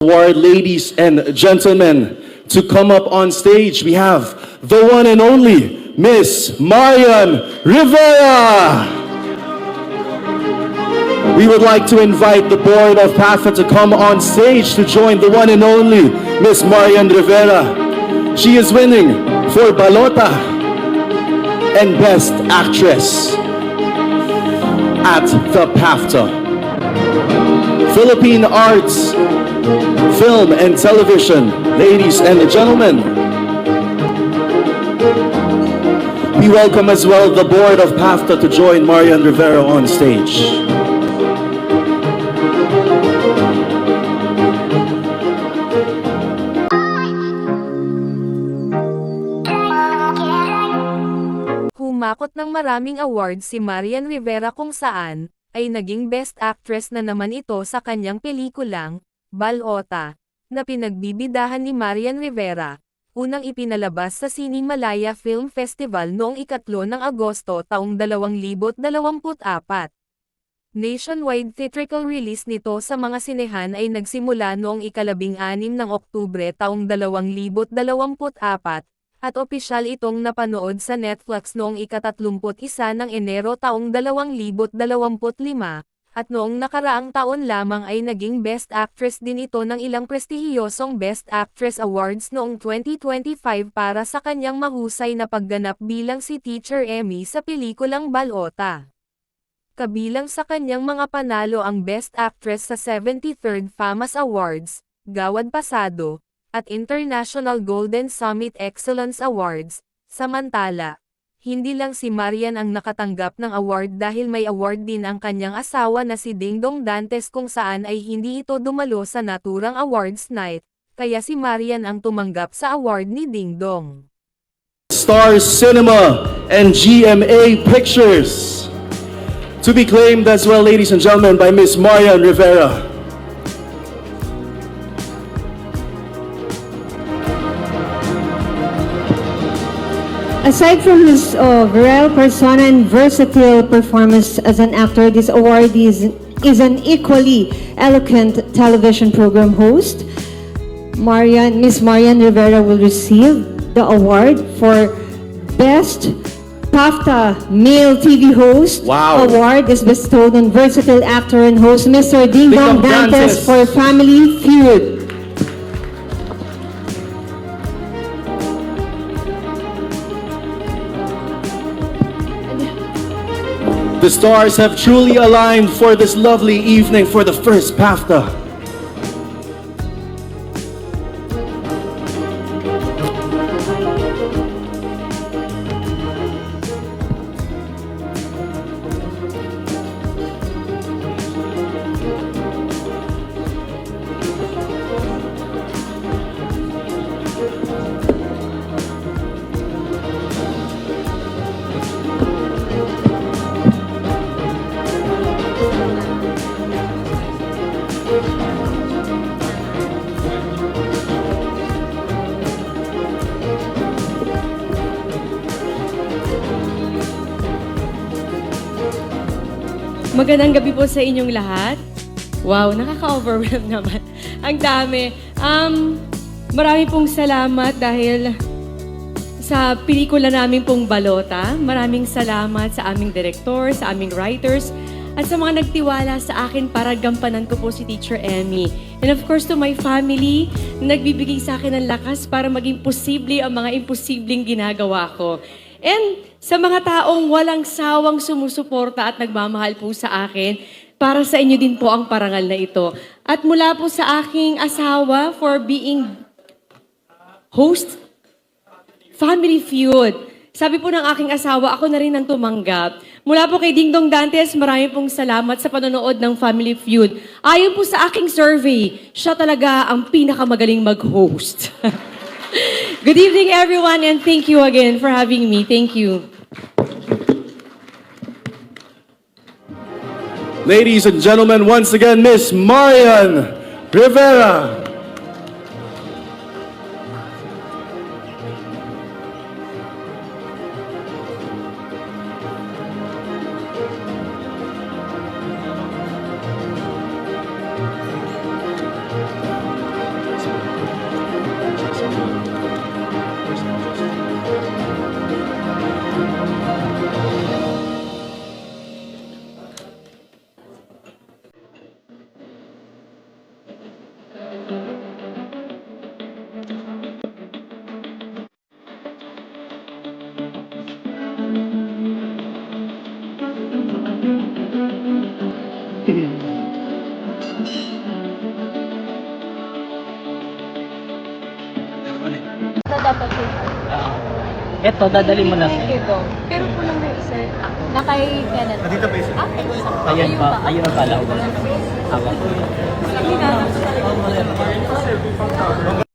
Award, ladies and gentlemen, to come up on stage, we have the one and only Miss Marian Rivera. We would like to invite the board of PAFA to come on stage to join the one and only Miss Marian Rivera. She is winning for Balota and Best Actress at the PAFTA. Philippine Arts, Film and Television. Ladies and gentlemen, we welcome as well the board of PAFTA to join Marian Rivera on stage. Humakot ng maraming awards si Marian Rivera kung saan ay naging Best Actress na naman ito sa kanyang pelikulang, Balota, na pinagbibidahan ni Marian Rivera, unang ipinalabas sa Cinemalaya Film Festival noong 3 ng Agosto taong 2024. Nationwide theatrical release nito sa mga sinehan ay nagsimula noong 16 ng Oktubre taong 2024, at opisyal itong napanood sa Netflix noong 31 ng Enero taong 2025, at noong nakaraang taon lamang ay naging Best Actress din ito ng ilang prestihiyosong Best Actress Awards noong 2025 para sa kanyang mahusay na pagganap bilang si Teacher Emmy sa pelikulang Balota. Kabilang sa kanyang mga panalo ang Best Actress sa 73rd FAMAS Awards, Gawad Pasado, at International Golden Summit Excellence Awards. Samantala, hindi lang si Marian ang nakatanggap ng award dahil may award din ang kanyang asawa na si Dingdong Dantes kung saan ay hindi ito dumalo sa naturang awards night, kaya si Marian ang tumanggap sa award ni Dingdong. Stars Cinema and GMA Pictures. To be claimed as well, ladies and gentlemen, by Miss Marian Rivera. Aside from his virile persona and versatile performance as an actor, this award is an equally eloquent television program host. Miss Marian Rivera will receive the award for Best PAFTA Male TV Host. Wow. Award is bestowed on versatile actor and host Mr. Dingdong Dantes for Family Feud. The stars have truly aligned for this lovely evening for the first PAFTA. Magandang gabi po sa inyong lahat. Wow, nakaka-overwhelm naman. Ang dami. Marami pong salamat dahil sa pelikula namin pong Balota. Maraming salamat sa aming director, sa aming writers, at sa mga nagtiwala sa akin para gampanan ko po si Teacher Emmy. And of course to my family, nagbibigay sa akin ng lakas para maging posible ang mga imposibleng ginagawa ko. And sa mga taong walang sawang sumusuporta at nagmamahal po sa akin, para sa inyo din po ang parangal na ito. At mula po sa aking asawa for being host, Family Feud. Sabi po ng aking asawa, ako na rin ang tumanggap. Mula po kay Dingdong Dantes, marami pong salamat sa panonood ng Family Feud. Ayon po sa aking survey, siya talaga ang pinakamagaling mag-host. Good evening, everyone, and thank you again for having me. Thank you. Ladies and gentlemen, once again, Miss Marian Rivera. magpapatid. Eto, dadali mo na sir. Ito. Pero kulang na isa. Na kay Kenneth. Dito ba isa? Ayan pa, ayun ang kala ko. Hawak. Hindi na.